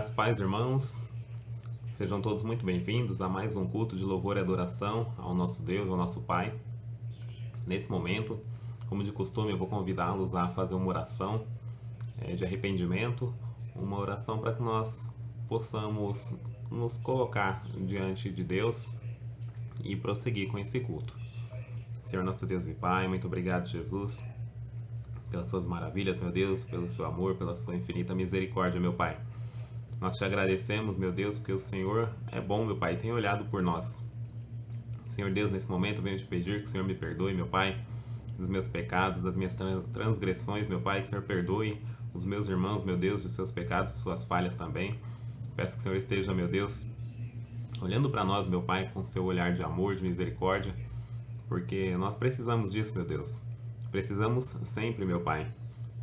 Graças, paz, irmãos. Sejam todos muito bem-vindos a mais um culto de louvor e adoração ao nosso Deus, ao nosso Pai. Nesse momento, como de costume, eu vou convidá-los a fazer uma oração de arrependimento, uma oração para que nós possamos nos colocar diante de Deus e prosseguir com esse culto. Senhor nosso Deus e Pai, muito obrigado, Jesus, pelas suas maravilhas, meu Deus, pelo seu amor, pela sua infinita misericórdia, meu Pai. Nós te agradecemos, meu Deus, porque o Senhor é bom, meu Pai, tem olhado por nós. Senhor Deus, nesse momento eu venho te pedir que o Senhor me perdoe, meu Pai, dos meus pecados, das minhas transgressões, meu Pai, que o Senhor perdoe os meus irmãos, meu Deus, dos seus pecados, de suas falhas também. Peço que o Senhor esteja, meu Deus, olhando para nós, meu Pai, com seu olhar de amor, de misericórdia, porque nós precisamos disso, meu Deus. Precisamos sempre, meu Pai.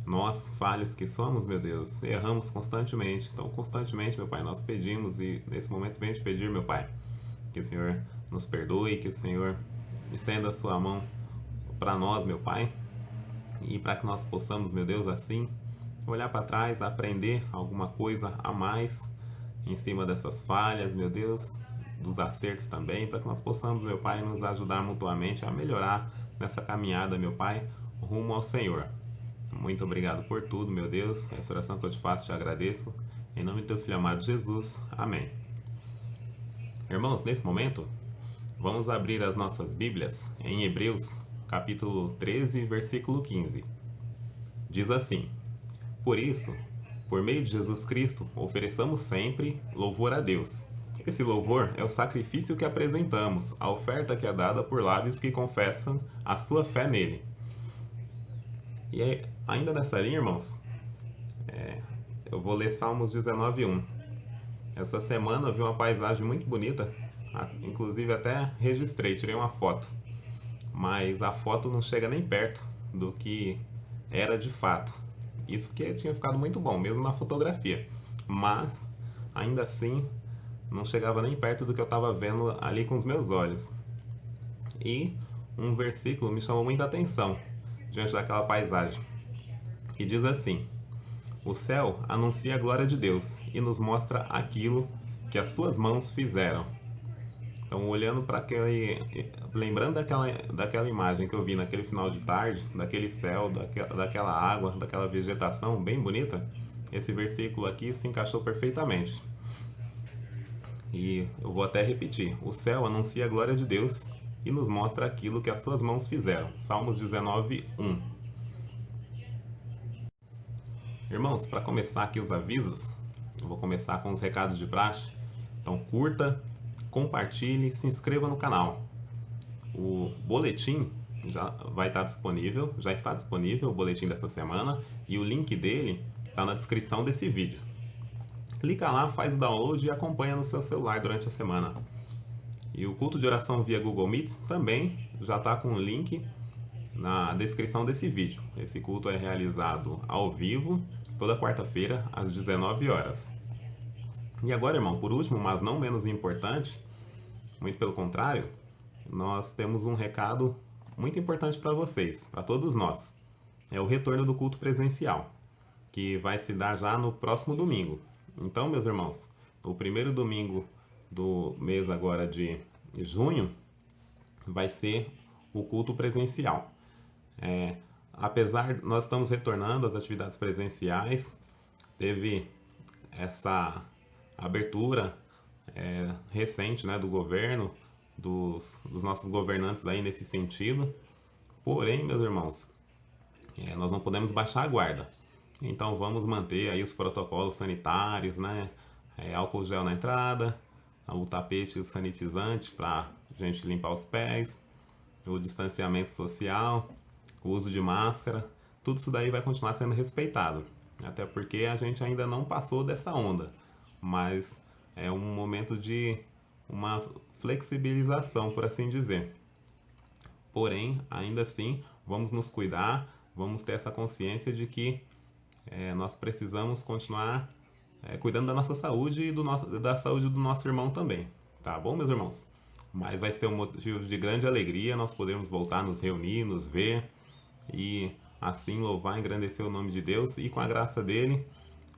Nós, falhos que somos, meu Deus, erramos constantemente. Então, constantemente, meu Pai, nós pedimos e nesse momento venho te pedir, meu Pai, que o Senhor nos perdoe, que o Senhor estenda a sua mão para nós, meu Pai, e para que nós possamos, meu Deus, assim, olhar para trás, aprender alguma coisa a mais em cima dessas falhas, meu Deus, dos acertos também, para que nós possamos, meu Pai, nos ajudar mutuamente a melhorar nessa caminhada, meu Pai, rumo ao Senhor. Muito obrigado por tudo, meu Deus. Essa oração que eu te faço, te agradeço. Em nome do teu filho amado Jesus. Amém. Irmãos, nesse momento, vamos abrir as nossas Bíblias em Hebreus, capítulo 13, versículo 15. Diz assim: Por isso, por meio de Jesus Cristo, ofereçamos sempre louvor a Deus. Esse louvor é o sacrifício que apresentamos, a oferta que é dada por lábios que confessam a sua fé nele. E aí, ainda nessa linha, irmãos, eu vou ler Salmos 19:1. Essa semana eu vi uma paisagem muito bonita, inclusive até registrei, tirei uma foto. Mas a foto não chega nem perto do que era de fato. Isso que tinha ficado muito bom, mesmo na fotografia. Mas, ainda assim, não chegava nem perto do que eu estava vendo ali com os meus olhos. E um versículo me chamou muita atenção diante daquela paisagem, que diz assim: O céu anuncia a glória de Deus e nos mostra aquilo que as suas mãos fizeram. Então, olhando para lembrando daquela imagem que eu vi naquele final de tarde, daquele céu, daquela água, daquela vegetação bem bonita, esse versículo aqui se encaixou perfeitamente. E eu vou até repetir: O céu anuncia a glória de Deus e nos mostra aquilo que as suas mãos fizeram. Salmos 19:1. Irmãos, para começar aqui os avisos, eu vou começar com os recados de praxe. Então, curta, compartilhe, se inscreva no canal. O boletim já vai estar disponível, já está disponível o boletim dessa semana e o link dele está na descrição desse vídeo. Clica lá, faz o download e acompanha no seu celular durante a semana. E o culto de oração via Google Meet também já está com o link na descrição desse vídeo. Esse culto é realizado ao vivo, toda quarta-feira, às 19 horas. E agora, irmão, por último, mas não menos importante, muito pelo contrário, nós temos um recado muito importante para vocês, para todos nós. É o retorno do culto presencial, que vai se dar já no próximo domingo. Então, meus irmãos, o primeiro domingo do mês agora de junho vai ser o culto presencial. Apesar nós estamos retornando às atividades presenciais, teve essa abertura recente, né, do governo, dos nossos governantes aí nesse sentido. Porém, meus irmãos, nós não podemos baixar a guarda. Então vamos manter aí os protocolos sanitários, né? Álcool gel na entrada, o tapete sanitizante para a gente limpar os pés, o distanciamento social, o uso de máscara, tudo isso daí vai continuar sendo respeitado. Até porque a gente ainda não passou dessa onda, mas é um momento de uma flexibilização, por assim dizer. Porém, ainda assim, vamos nos cuidar, vamos ter essa consciência de que nós precisamos continuar cuidando da nossa saúde e da saúde do nosso irmão também. Tá bom, meus irmãos? Mas vai ser um motivo de grande alegria nós podermos voltar a nos reunir, nos ver e assim louvar e engrandecer o nome de Deus e com a graça dele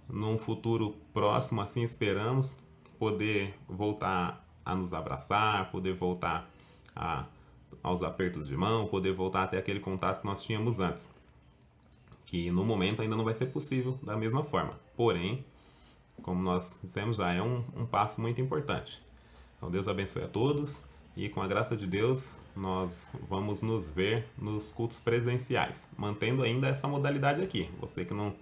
num futuro próximo, assim esperamos, poder voltar a nos abraçar, poder voltar a, aos apertos de mão, poder voltar a ter aquele contato que nós tínhamos antes. Que no momento ainda não vai ser possível da mesma forma. Porém, como nós dissemos, já é um passo muito importante. Então Deus abençoe a todos e com a graça de Deus nós vamos nos ver nos cultos presenciais, mantendo ainda essa modalidade aqui. Você que não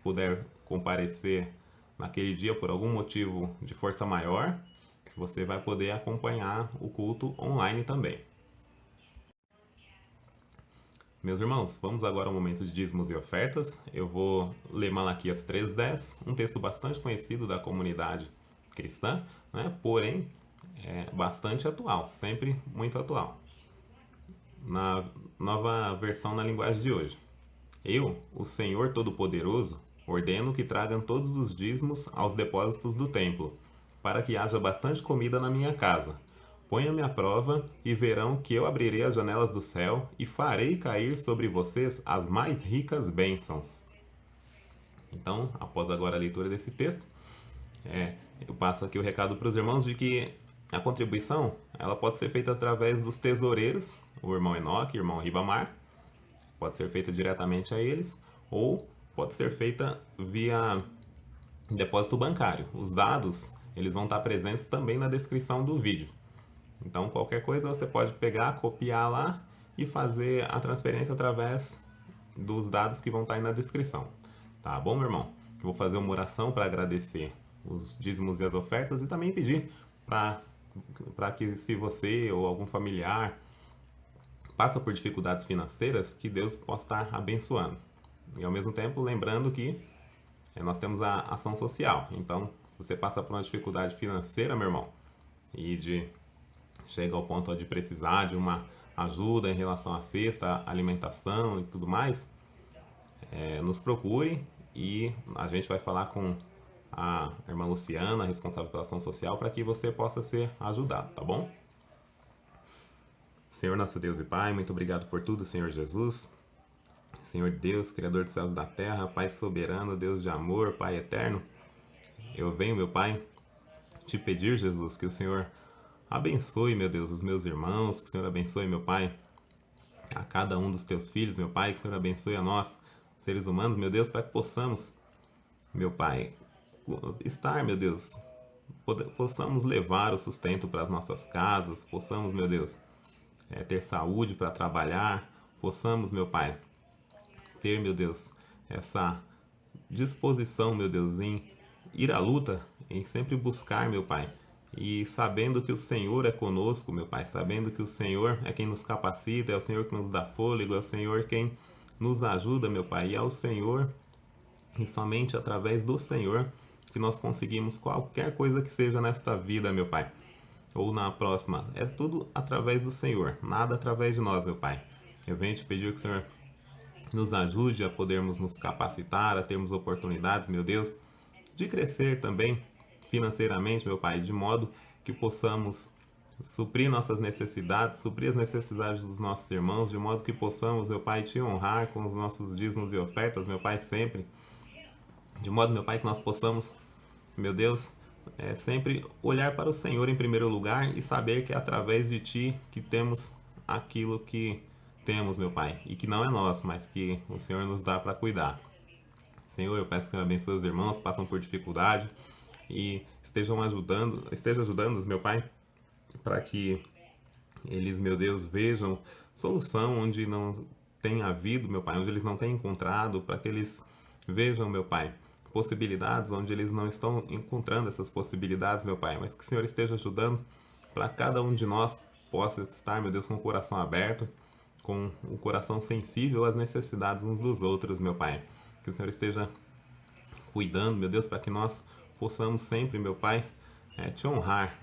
puder comparecer naquele dia por algum motivo de força maior, você vai poder acompanhar o culto online também. Meus irmãos, vamos agora ao momento de dízimos e ofertas. Eu vou ler Malaquias 3:10, um texto bastante conhecido da comunidade cristã, né? Porém é bastante atual, sempre muito atual. Na nova versão na linguagem de hoje. Eu, o Senhor Todo-Poderoso, ordeno que tragam todos os dízimos aos depósitos do templo, para que haja bastante comida na minha casa. Ponham-me à prova e verão que eu abrirei as janelas do céu e farei cair sobre vocês as mais ricas bênçãos. Então, após agora a leitura desse texto, eu passo aqui o recado para os irmãos de que a contribuição ela pode ser feita através dos tesoureiros, o irmão Enoque, o irmão Ribamar, pode ser feita diretamente a eles, ou pode ser feita via depósito bancário. Os dados eles vão estar presentes também na descrição do vídeo. Então, qualquer coisa você pode pegar, copiar lá e fazer a transferência através dos dados que vão estar aí na descrição. Tá bom, meu irmão? Eu vou fazer uma oração para agradecer os dízimos e as ofertas e também pedir para que, se você ou algum familiar passa por dificuldades financeiras, que Deus possa estar abençoando. E ao mesmo tempo, lembrando que nós temos a ação social. Então, se você passa por uma dificuldade financeira, meu irmão, e chega ao ponto de precisar de uma ajuda em relação à cesta, alimentação e tudo mais, nos procure e a gente vai falar com a irmã Luciana, responsável pela ação social, para que você possa ser ajudado, tá bom? Senhor nosso Deus e Pai, muito obrigado por tudo, Senhor Jesus. Senhor Deus, Criador dos céus e da terra, Pai soberano, Deus de amor, Pai eterno, eu venho, meu Pai, te pedir, Jesus, que o Senhor abençoe, meu Deus, os meus irmãos, que o Senhor abençoe, meu Pai, a cada um dos teus filhos, meu Pai, que o Senhor abençoe a nós, seres humanos, meu Deus, para que possamos, meu Pai, estar, meu Deus, possamos levar o sustento para as nossas casas, possamos, meu Deus, ter saúde para trabalhar, possamos, meu Pai, ter, meu Deus, essa disposição, meu Deus, em ir à luta, em sempre buscar, meu Pai, e sabendo que o Senhor é conosco, meu Pai, sabendo que o Senhor é quem nos capacita, é o Senhor que nos dá fôlego, é o Senhor quem nos ajuda, meu Pai, e é o Senhor, e somente através do Senhor, que nós conseguimos qualquer coisa que seja nesta vida, meu Pai, ou na próxima. É tudo através do Senhor, nada através de nós, meu Pai. Eu venho te pedir que o Senhor nos ajude a podermos nos capacitar, a termos oportunidades, meu Deus, de crescer também financeiramente, meu Pai, de modo que possamos suprir nossas necessidades, suprir as necessidades dos nossos irmãos, de modo que possamos, meu Pai, te honrar com os nossos dízimos e ofertas, meu Pai, sempre. De modo, meu Pai, que nós possamos, meu Deus, sempre olhar para o Senhor em primeiro lugar e saber que é através de Ti que temos aquilo que temos, meu Pai, e que não é nosso, mas que o Senhor nos dá para cuidar. Senhor, eu peço que o Senhor abençoe os irmãos, passam por dificuldade e esteja ajudando-os, meu Pai, para que eles, meu Deus, vejam solução onde não tem havido, meu Pai, onde eles não têm encontrado, para que eles vejam, meu Pai, possibilidades onde eles não estão encontrando essas possibilidades, meu Pai, mas que o Senhor esteja ajudando para cada um de nós possa estar, meu Deus, com o coração aberto, com o coração sensível às necessidades uns dos outros, meu Pai. Que o Senhor esteja cuidando, meu Deus, para que nós possamos sempre, meu Pai, te honrar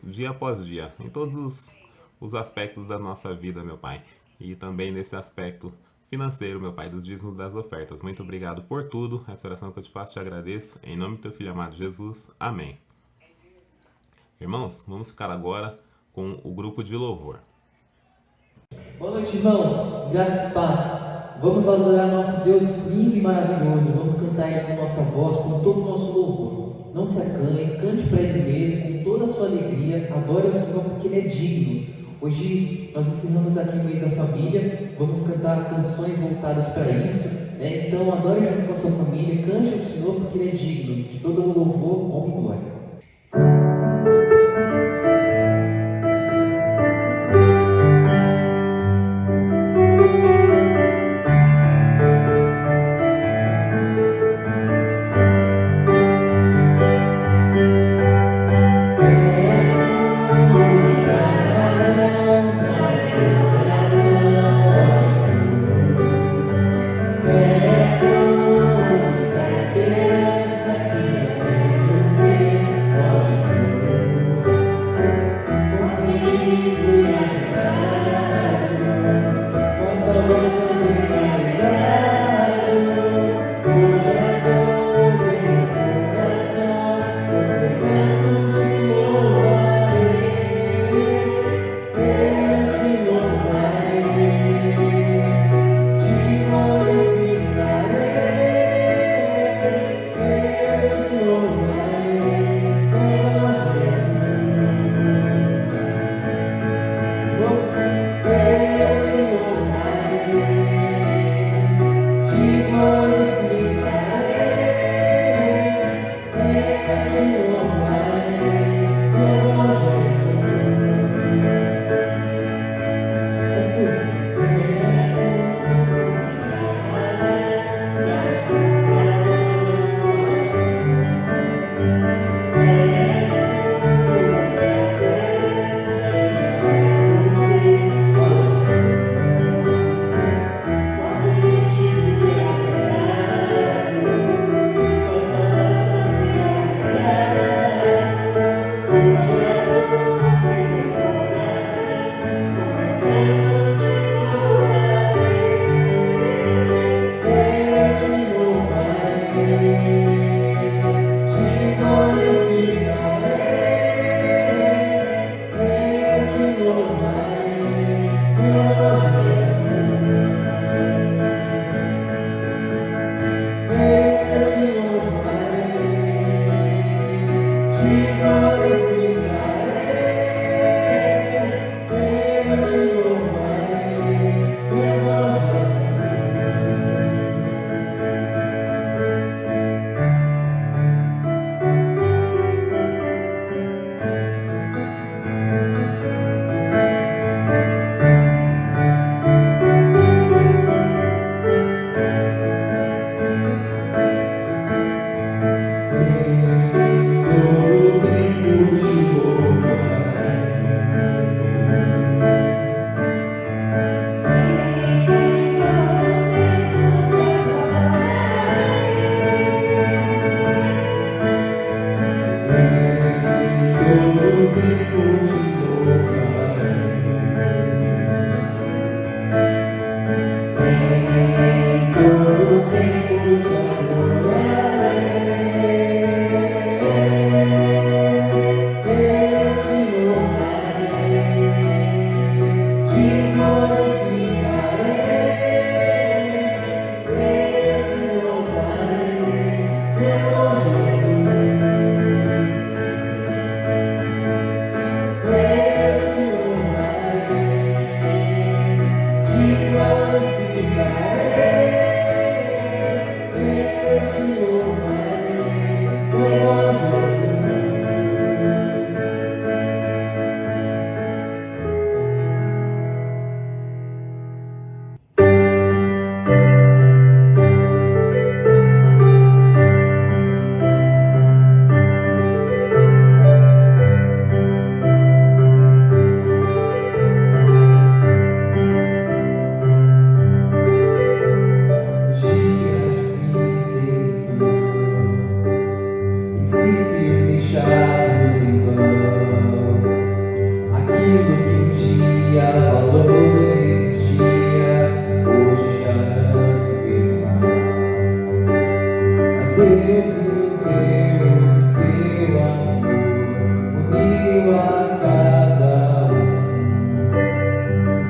dia após dia, em todos os aspectos da nossa vida, meu Pai. E também nesse aspecto financeiro, meu Pai, dos dízimos das ofertas. Muito obrigado por tudo. Essa oração que eu te faço, te agradeço. Em nome do teu Filho amado Jesus. Amém. Irmãos, vamos ficar agora com o grupo de louvor. Boa noite, irmãos. Graça e paz. Vamos adorar nosso Deus lindo e maravilhoso. Vamos cantar Ele com nossa voz, com todo o nosso louvor. Não se acanhe, cante para Ele mesmo, com toda a sua alegria. Adore o Senhor porque Ele é digno. Hoje nós ensinamos aqui o mês da família. Vamos cantar canções voltadas para isso. Então adore junto com a sua família, cante ao Senhor porque Ele é digno de todo o louvor, honra e glória.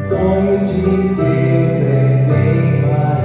sonho de Deus é bem maior.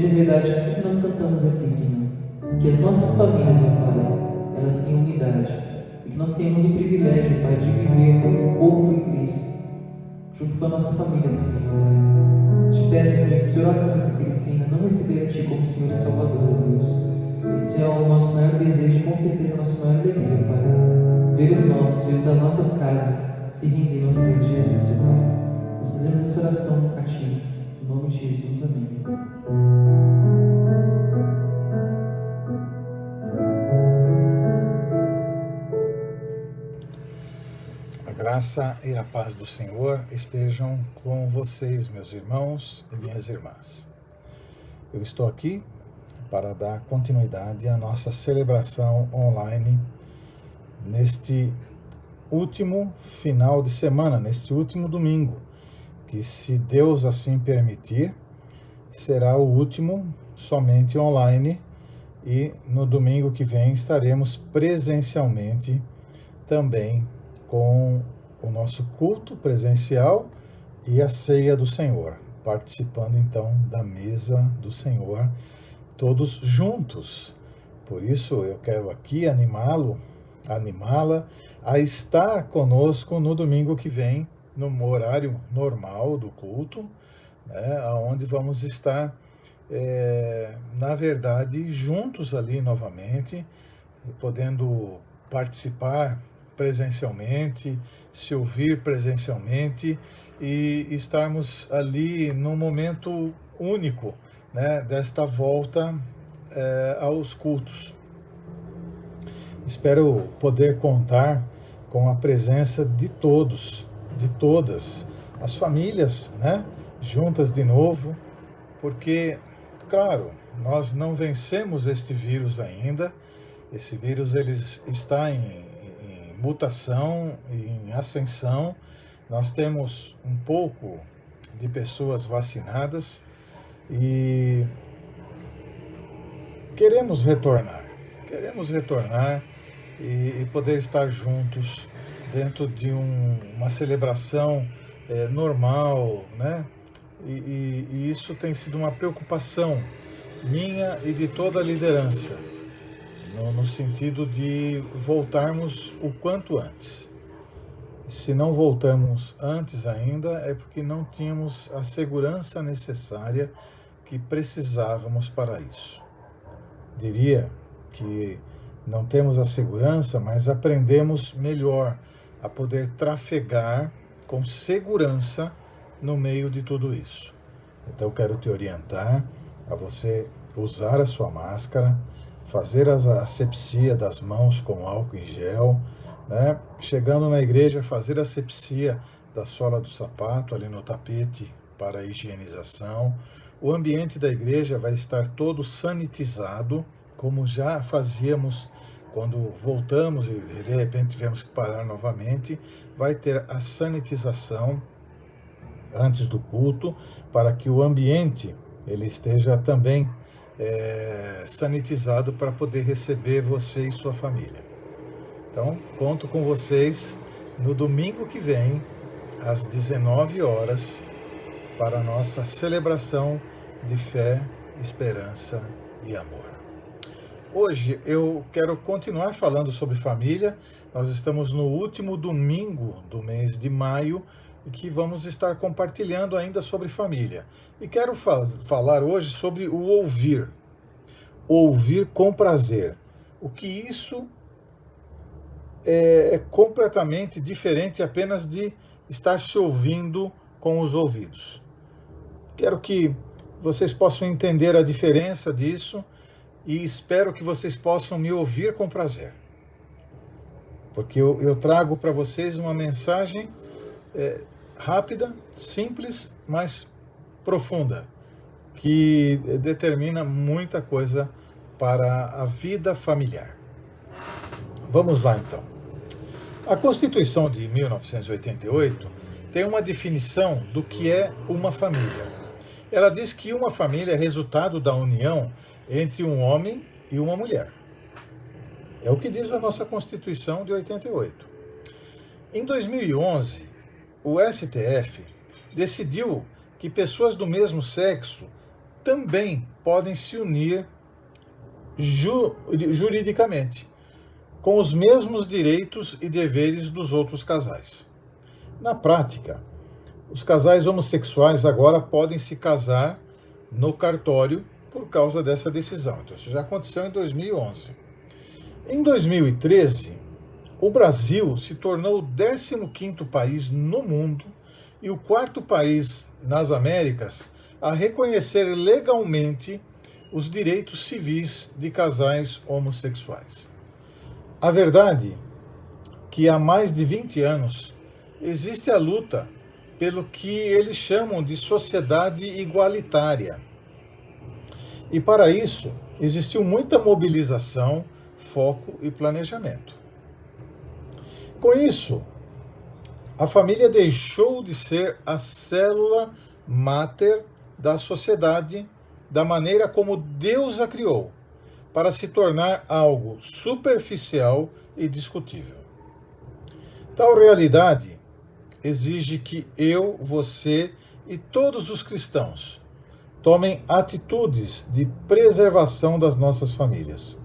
seja verdade tudo que nós cantamos aqui, Senhor. Que as nossas famílias, ó Pai, elas tenham unidade. E que nós tenhamos o privilégio, Pai, de viver como um corpo em Cristo, junto com a nossa família também, ó Pai. Te peço, Senhor, que o Senhor alcance aqueles que ainda não receberam a Ti como Senhor e Salvador, ó Deus. Esse é o nosso maior desejo e com certeza a nossa maior alegria, Pai. Ver os nossos, ver os das nossas casas se render aos pés de Jesus, ó Pai. Nós fazemos essa oração a Ti, em nome de Jesus, amém. A graça e a paz do Senhor estejam com vocês, meus irmãos e minhas irmãs. Eu estou aqui para dar continuidade à nossa celebração online neste último final de semana, neste último domingo, que, se Deus assim permitir, será o último somente online, e no domingo que vem estaremos presencialmente também com o nosso culto presencial e a ceia do Senhor, participando então da mesa do Senhor, todos juntos. Por isso eu quero aqui animá-la a estar conosco no domingo que vem, no horário normal do culto, onde vamos estar, na verdade, juntos ali novamente, podendo participar presencialmente, se ouvir presencialmente e estarmos ali num momento único, desta volta aos cultos. Espero poder contar com a presença de todos, de todas as famílias, juntas de novo, porque, claro, nós não vencemos este vírus ainda. Esse vírus ele está em mutação, em ascensão. Nós temos um pouco de pessoas vacinadas e queremos retornar e poder estar juntos dentro de uma celebração normal, E isso tem sido uma preocupação minha e de toda a liderança, no sentido de voltarmos o quanto antes. Se não voltamos antes ainda, é porque não tínhamos a segurança necessária que precisávamos para isso. Diria que não temos a segurança, mas aprendemos melhor a poder trafegar com segurança no meio de tudo isso. Então eu quero te orientar a você usar a sua máscara, fazer a asepsia das mãos com álcool em gel, Chegando na igreja, fazer a asepsia da sola do sapato ali no tapete para a higienização. O ambiente da igreja vai estar todo sanitizado, como já fazíamos quando voltamos e de repente tivemos que parar novamente. Vai ter a sanitização antes do culto, para que o ambiente ele esteja também sanitizado para poder receber você e sua família. Então, conto com vocês no domingo que vem, às 19 horas, para a nossa celebração de fé, esperança e amor. Hoje eu quero continuar falando sobre família. Nós estamos no último domingo do mês de maio e que vamos estar compartilhando ainda sobre família. E quero falar hoje sobre o ouvir. Ouvir com prazer. O que isso é completamente diferente apenas de estar se ouvindo com os ouvidos. Quero que vocês possam entender a diferença disso e espero que vocês possam me ouvir com prazer. Porque eu trago para vocês uma mensagem rápida, simples, mas profunda, que determina muita coisa para a vida familiar. Vamos lá então. A Constituição de 1988 tem uma definição do que é uma família. Ela diz que uma família é resultado da união entre um homem e uma mulher. É o que diz a nossa Constituição de 88. Em 2011, o STF decidiu que pessoas do mesmo sexo também podem se unir juridicamente, com os mesmos direitos e deveres dos outros casais. Na prática, os casais homossexuais agora podem se casar no cartório por causa dessa decisão. Então, isso já aconteceu em 2011. Em 2013, o Brasil se tornou o 15º país no mundo e o 4º país nas Américas a reconhecer legalmente os direitos civis de casais homossexuais. A verdade é que há mais de 20 anos existe a luta pelo que eles chamam de sociedade igualitária. E para isso existiu muita mobilização, foco e planejamento. Com isso, a família deixou de ser a célula máter da sociedade da maneira como Deus a criou, para se tornar algo superficial e discutível. Tal realidade exige que eu, você e todos os cristãos tomem atitudes de preservação das nossas famílias.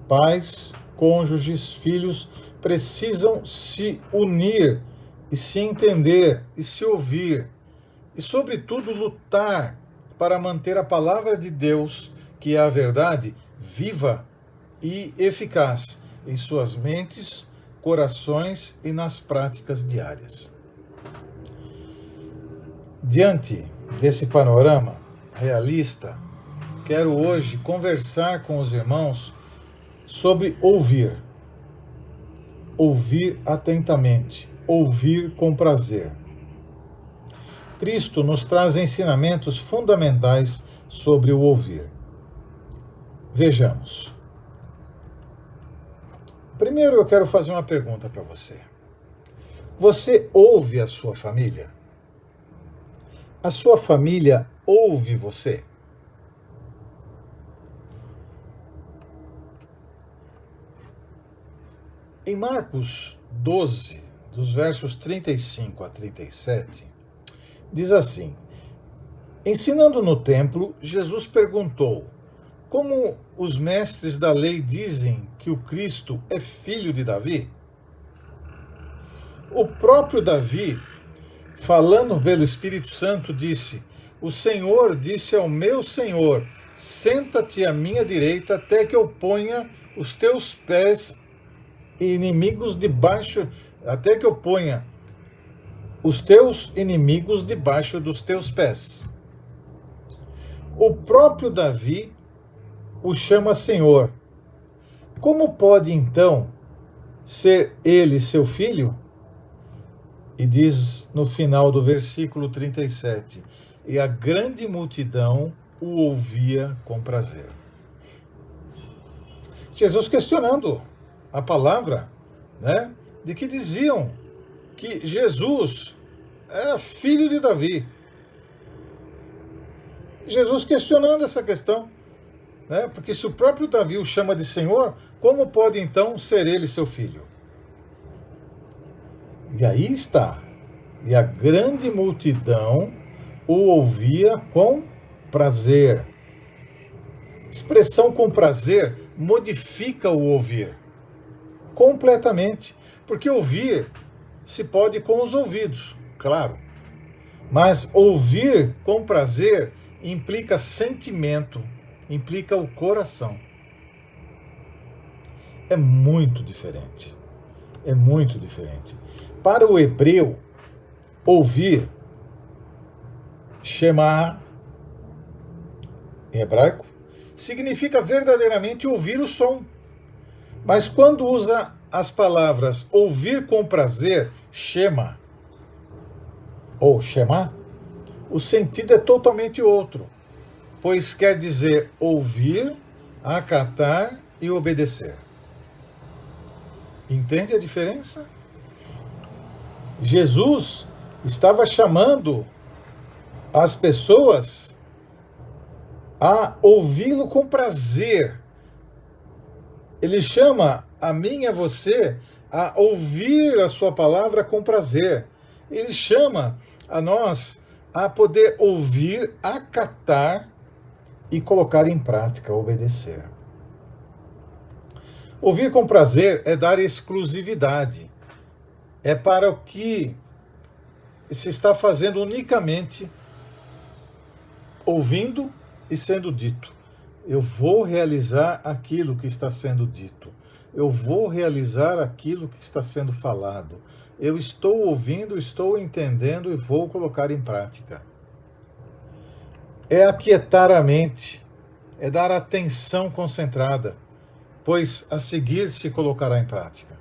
Pais, cônjuges, filhos precisam se unir e se entender e se ouvir e, sobretudo, lutar para manter a palavra de Deus, que é a verdade, viva e eficaz em suas mentes, corações e nas práticas diárias. Diante desse panorama realista, quero hoje conversar com os irmãos sobre ouvir. Ouvir atentamente, ouvir com prazer. Cristo nos traz ensinamentos fundamentais sobre o ouvir. Vejamos. Primeiro eu quero fazer uma pergunta para você. Você ouve a sua família? A sua família ouve você? Em Marcos 12, dos versos 35 a 37, diz assim: ensinando no templo, Jesus perguntou: como os mestres da lei dizem que o Cristo é filho de Davi? O próprio Davi, falando pelo Espírito Santo, disse: o Senhor disse ao meu Senhor: senta-te à minha direita até que eu ponha os teus pés inimigos debaixo, até que eu ponha os teus inimigos debaixo dos teus pés. O próprio Davi o chama Senhor. Como pode então ser ele seu filho? E diz no final do versículo 37, e a grande multidão o ouvia com prazer. Jesus questionando a palavra, né, de que diziam que Jesus era filho de Davi. Jesus questionando essa questão, né, porque se o próprio Davi o chama de Senhor, como pode então ser ele seu filho? E aí está. E a grande multidão o ouvia com prazer. Expressão com prazer modifica o ouvir completamente, porque ouvir se pode com os ouvidos, claro, mas ouvir com prazer implica sentimento, implica o coração. É muito diferente. É muito diferente. Para o hebreu, ouvir, shema, em hebraico, significa verdadeiramente ouvir o som. Mas quando usa as palavras ouvir com prazer, shema, ou shema, o sentido é totalmente outro, pois quer dizer ouvir, acatar e obedecer. Entende a diferença? Jesus estava chamando as pessoas a ouvi-lo com prazer. Ele chama a mim e a você a ouvir a sua palavra com prazer. Ele chama a nós a poder ouvir, acatar e colocar em prática, obedecer. Ouvir com prazer é dar exclusividade. É para o que se está fazendo unicamente ouvindo e sendo dito. Eu vou realizar aquilo que está sendo dito. Eu vou realizar aquilo que está sendo falado. Eu estou ouvindo, estou entendendo e vou colocar em prática. É aquietar a mente, é dar atenção concentrada, pois a seguir se colocará em prática.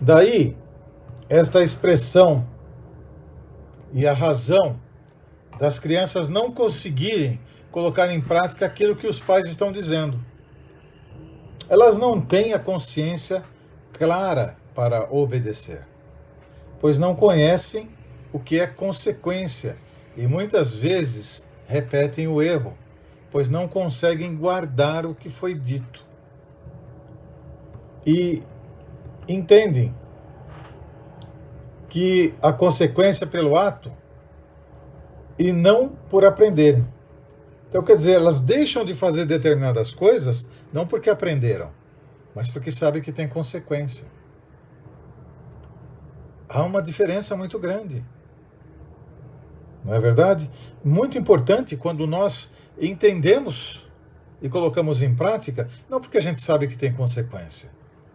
Daí, esta expressão e a razão das crianças não conseguirem colocar em prática aquilo que os pais estão dizendo. Elas não têm a consciência clara para obedecer, pois não conhecem o que é consequência e muitas vezes repetem o erro, pois não conseguem guardar o que foi dito. E entendem que a consequência pelo ato e não por aprenderem. Então, quer dizer, elas deixam de fazer determinadas coisas não porque aprenderam, mas porque sabem que tem consequência. Há uma diferença muito grande. Não é verdade? Muito importante quando nós entendemos e colocamos em prática, não porque a gente sabe que tem consequência,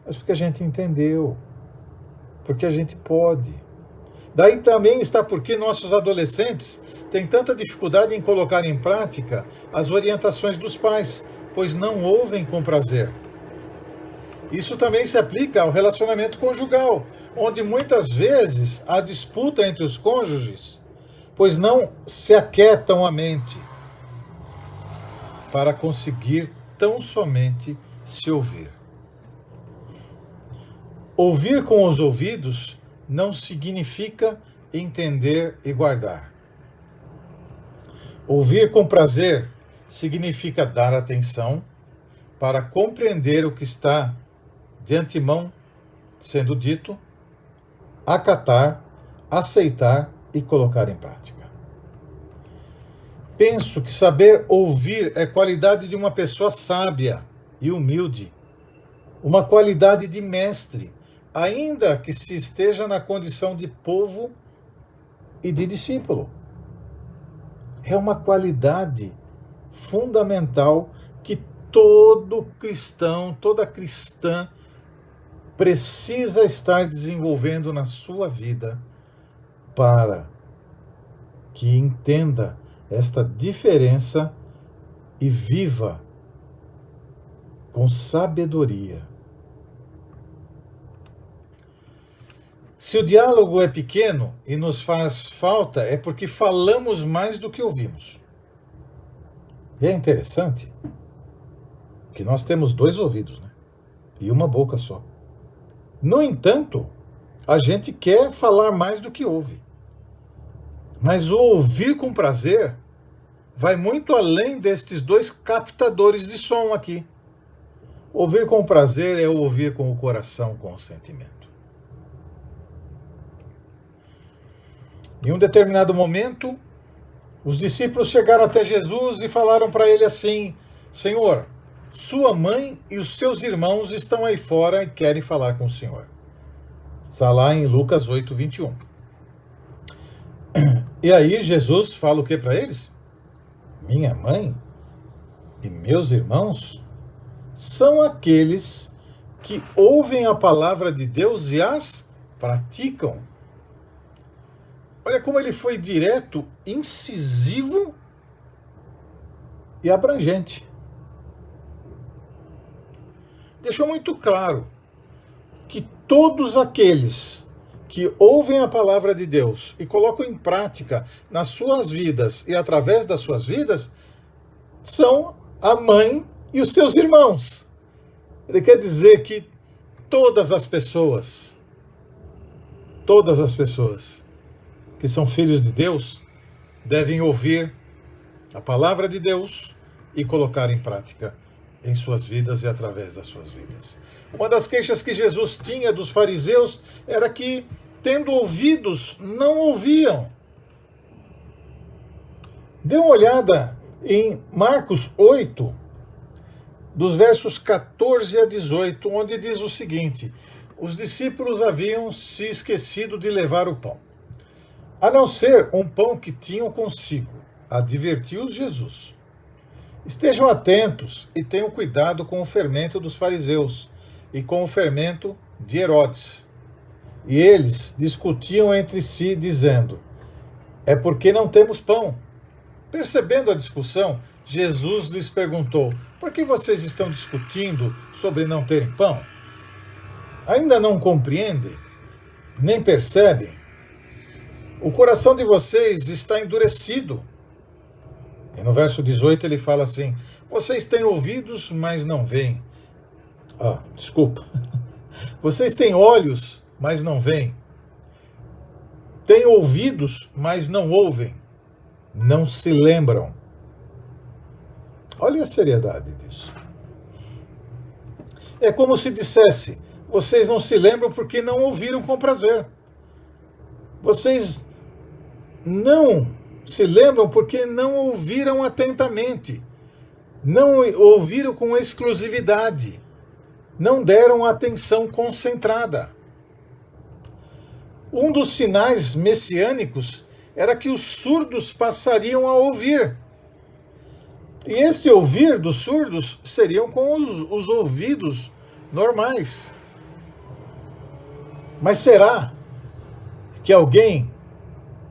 mas porque a gente entendeu, porque a gente pode. Daí também está porque nossos adolescentes têm tanta dificuldade em colocar em prática as orientações dos pais, pois não ouvem com prazer. Isso também se aplica ao relacionamento conjugal, onde muitas vezes há disputa entre os cônjuges, pois não se aquietam a mente para conseguir tão somente se ouvir. Ouvir com os ouvidos não significa entender e guardar. Ouvir com prazer significa dar atenção para compreender o que está de antemão sendo dito, acatar, aceitar e colocar em prática. Penso que saber ouvir é qualidade de uma pessoa sábia e humilde, uma qualidade de mestre, ainda que se esteja na condição de povo e de discípulo. É uma qualidade fundamental que todo cristão, toda cristã precisa estar desenvolvendo na sua vida para que entenda esta diferença e viva com sabedoria. Se o diálogo é pequeno e nos faz falta, é porque falamos mais do que ouvimos. E é interessante que nós temos 2 ouvidos, né? E uma boca só. No entanto, a gente quer falar mais do que ouve. Mas o ouvir com prazer vai muito além destes 2 captadores de som aqui. Ouvir com prazer é ouvir com o coração, com o sentimento. Em um determinado momento, os discípulos chegaram até Jesus e falaram para ele assim: Senhor, sua mãe e os seus irmãos estão aí fora e querem falar com o Senhor. Está lá em Lucas 8, 21. E aí Jesus fala o que para eles? Minha mãe e meus irmãos são aqueles que ouvem a palavra de Deus e as praticam. Olha como ele foi direto, incisivo e abrangente. Deixou muito claro que todos aqueles que ouvem a palavra de Deus e colocam em prática nas suas vidas e através das suas vidas são a mãe e os seus irmãos. Ele quer dizer que todas as pessoas que são filhos de Deus devem ouvir a palavra de Deus e colocar em prática em suas vidas e através das suas vidas. Uma das queixas que Jesus tinha dos fariseus era que, tendo ouvidos, não ouviam. Dê uma olhada em Marcos 8, dos versos 14 a 18, onde diz o seguinte: os discípulos haviam se esquecido de levar o pão, a não ser um pão que tinham consigo. Advertiu-os Jesus: estejam atentos e tenham cuidado com o fermento dos fariseus e com o fermento de Herodes. E eles discutiam entre si, dizendo: é porque não temos pão. Percebendo a discussão, Jesus lhes perguntou: por que vocês estão discutindo sobre não terem pão? Ainda não compreendem? Nem percebem? O coração de vocês está endurecido. E no verso 18 ele fala assim: vocês têm ouvidos, mas não veem. Vocês têm olhos, mas não veem. Têm ouvidos, mas não ouvem. Não se lembram. Olha a seriedade disso. É como se dissesse: vocês não se lembram porque não ouviram com prazer. Vocês não se lembram porque não ouviram atentamente. Não ouviram com exclusividade. Não deram atenção concentrada. Um dos sinais messiânicos era que os surdos passariam a ouvir. E esse ouvir dos surdos seriam com os ouvidos normais. Mas será que alguém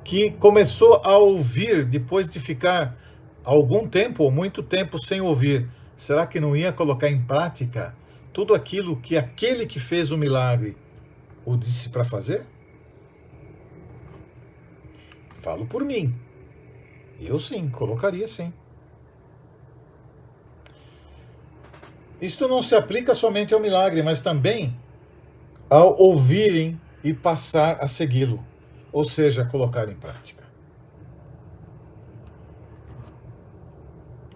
que começou a ouvir depois de ficar algum tempo ou muito tempo sem ouvir, será que não ia colocar em prática tudo aquilo que aquele que fez o milagre o disse para fazer? Falo por mim. Eu sim, colocaria sim. Isto não se aplica somente ao milagre, mas também ao ouvirem e passar a segui-lo, ou seja, colocar em prática.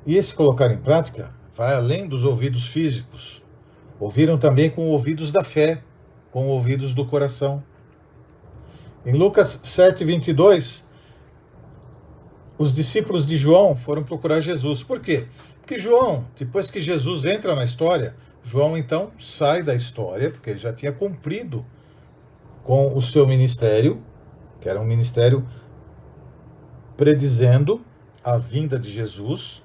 E esse colocar em prática vai além dos ouvidos físicos. Ouviram também com ouvidos da fé, com ouvidos do coração. Em Lucas 7:22, os discípulos de João foram procurar Jesus. Por quê? Porque João, depois que Jesus entra na história, João então sai da história, porque ele já tinha cumprido com o seu ministério, que era um ministério predizendo a vinda de Jesus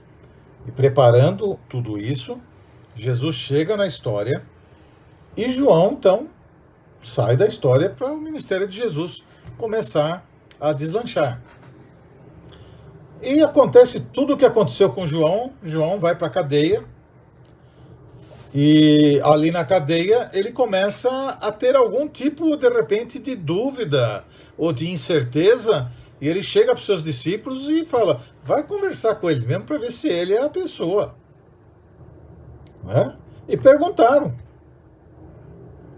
e preparando tudo isso. Jesus chega na história e João então sai da história para o ministério de Jesus começar a deslanchar. E acontece tudo o que aconteceu com João. João vai para a cadeia e ali na cadeia ele começa a ter algum tipo, de repente, de dúvida ou de incerteza, e ele chega para os seus discípulos e fala: vai conversar com ele mesmo para ver se ele é a pessoa. Né? E perguntaram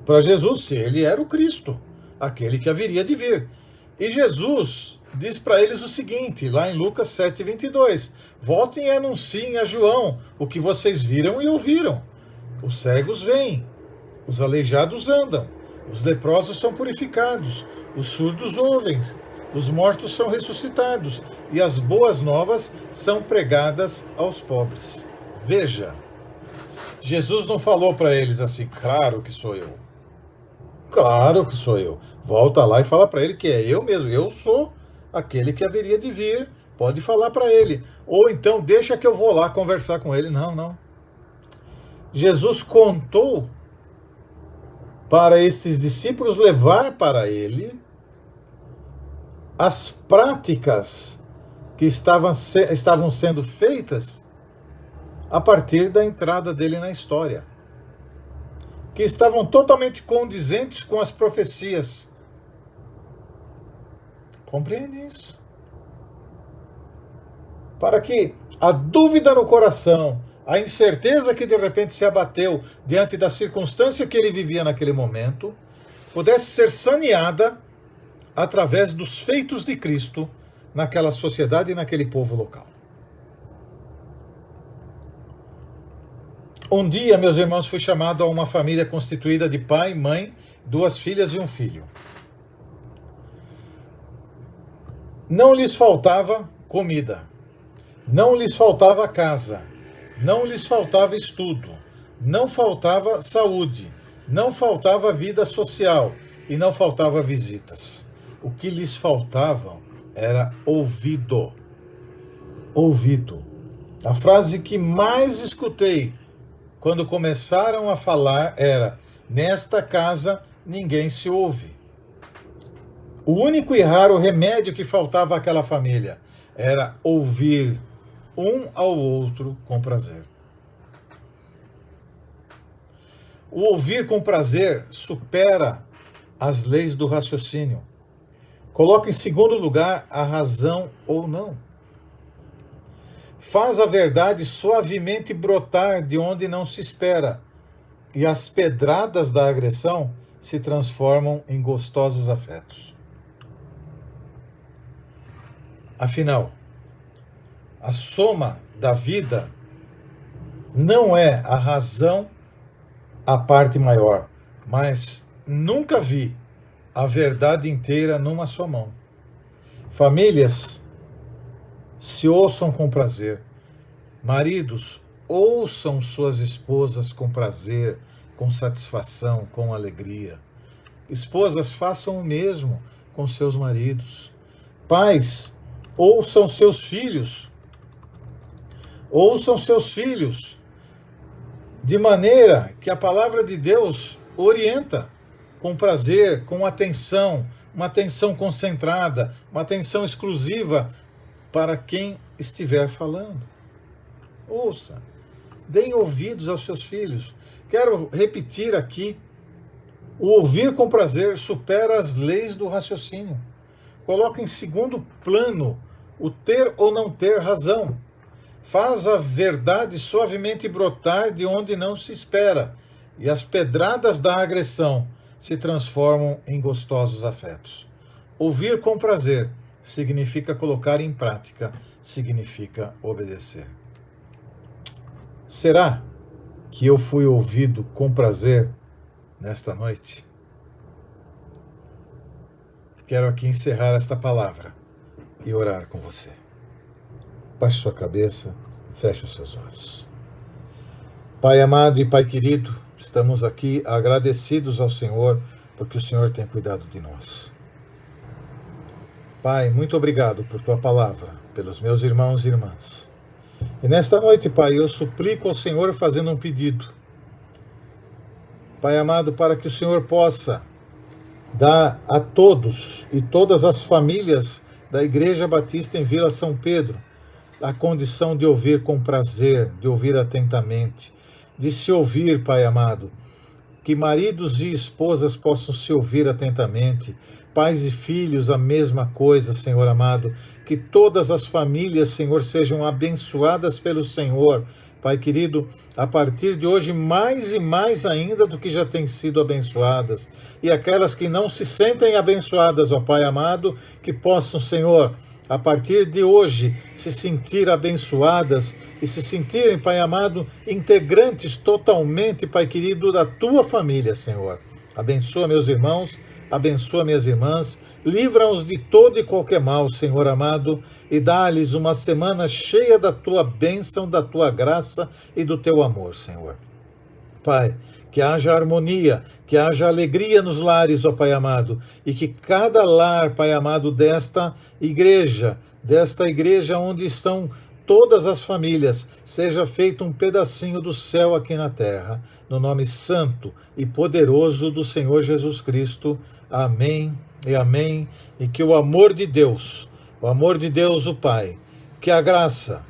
para Jesus se ele era o Cristo, aquele que haveria de vir. E Jesus diz para eles o seguinte, lá em Lucas 7:22, voltem e anunciem a João o que vocês viram e ouviram. Os cegos veem, os aleijados andam, os leprosos são purificados, os surdos ouvem, os mortos são ressuscitados e as boas novas são pregadas aos pobres. Veja, Jesus não falou para eles assim: claro que sou eu. Claro que sou eu. Volta lá e fala para ele que é eu mesmo. Eu sou aquele que haveria de vir. Pode falar para ele. Ou então deixa que eu vou lá conversar com ele. Não, não. Jesus contou para estes discípulos levar para ele as práticas que estavam sendo feitas a partir da entrada dele na história, que estavam totalmente condizentes com as profecias. Compreende isso? Para que a dúvida no coração, a incerteza que de repente se abateu diante da circunstância que ele vivia naquele momento, pudesse ser saneada através dos feitos de Cristo naquela sociedade e naquele povo local. Um dia, meus irmãos, fui chamado a uma família constituída de pai, mãe, 2 filhas e um filho. Não lhes faltava comida. Não lhes faltava casa, não lhes faltava estudo, não faltava saúde, não faltava vida social e não faltava visitas. O que lhes faltava era ouvido. Ouvido. A frase que mais escutei quando começaram a falar era: nesta casa ninguém se ouve. O único e raro remédio que faltava àquela família era ouvir um ao outro com prazer. O ouvir com prazer supera as leis do raciocínio. Coloca em segundo lugar a razão ou não. Faz a verdade suavemente brotar de onde não se espera, e as pedradas da agressão se transformam em gostosos afetos. Afinal, a soma da vida não é a razão a parte maior, mas nunca vi a verdade inteira numa só mão. Famílias, se ouçam com prazer. Maridos, ouçam suas esposas com prazer, com satisfação, com alegria. Esposas, façam o mesmo com seus maridos. Pais, ouçam seus filhos. Ouçam seus filhos, de maneira que a palavra de Deus orienta com prazer, com atenção, uma atenção concentrada, uma atenção exclusiva para quem estiver falando. Ouça, deem ouvidos aos seus filhos. Quero repetir aqui: o ouvir com prazer supera as leis do raciocínio. Coloca em segundo plano o ter ou não ter razão. Faz a verdade suavemente brotar de onde não se espera, e as pedradas da agressão se transformam em gostosos afetos. Ouvir com prazer significa colocar em prática, significa obedecer. Será que eu fui ouvido com prazer nesta noite? Quero aqui encerrar esta palavra e orar com você. Baixe sua cabeça, feche os seus olhos. Pai amado e Pai querido, estamos aqui agradecidos ao Senhor porque o Senhor tem cuidado de nós. Pai, muito obrigado por tua palavra, pelos meus irmãos e irmãs. E nesta noite, Pai, eu suplico ao Senhor fazendo um pedido. Pai amado, para que o Senhor possa dar a todos e todas as famílias da Igreja Batista em Vila São Pedro a condição de ouvir com prazer, de ouvir atentamente, de se ouvir, Pai amado. Que maridos e esposas possam se ouvir atentamente, pais e filhos a mesma coisa, Senhor amado. Que todas as famílias, Senhor, sejam abençoadas pelo Senhor, Pai querido, a partir de hoje mais e mais ainda do que já têm sido abençoadas. E aquelas que não se sentem abençoadas, ó Pai amado, que possam, Senhor, a partir de hoje, se sentir abençoadas e se sentirem, Pai amado, integrantes totalmente, Pai querido, da tua família, Senhor. Abençoa meus irmãos, abençoa minhas irmãs, livra-os de todo e qualquer mal, Senhor amado, e dá-lhes uma semana cheia da tua bênção, da tua graça e do teu amor, Senhor. Pai, que haja harmonia, que haja alegria nos lares, ó Pai amado, e que cada lar, Pai amado, desta igreja onde estão todas as famílias, seja feito um pedacinho do céu aqui na terra, no nome santo e poderoso do Senhor Jesus Cristo. Amém e amém. E que o amor de Deus o Pai, que a graça,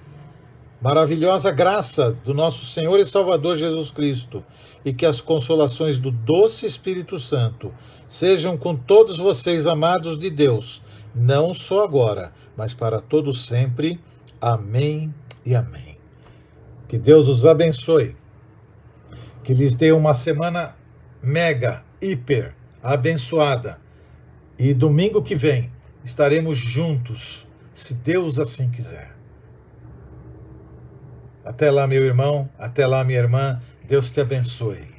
maravilhosa graça do nosso Senhor e Salvador Jesus Cristo, e que as consolações do doce Espírito Santo sejam com todos vocês, amados de Deus, não só agora, mas para todo sempre. Amém e amém. Que Deus os abençoe, que lhes dê uma semana mega, hiper abençoada, e domingo que vem estaremos juntos, se Deus assim quiser. Até lá, meu irmão, até lá, minha irmã, Deus te abençoe.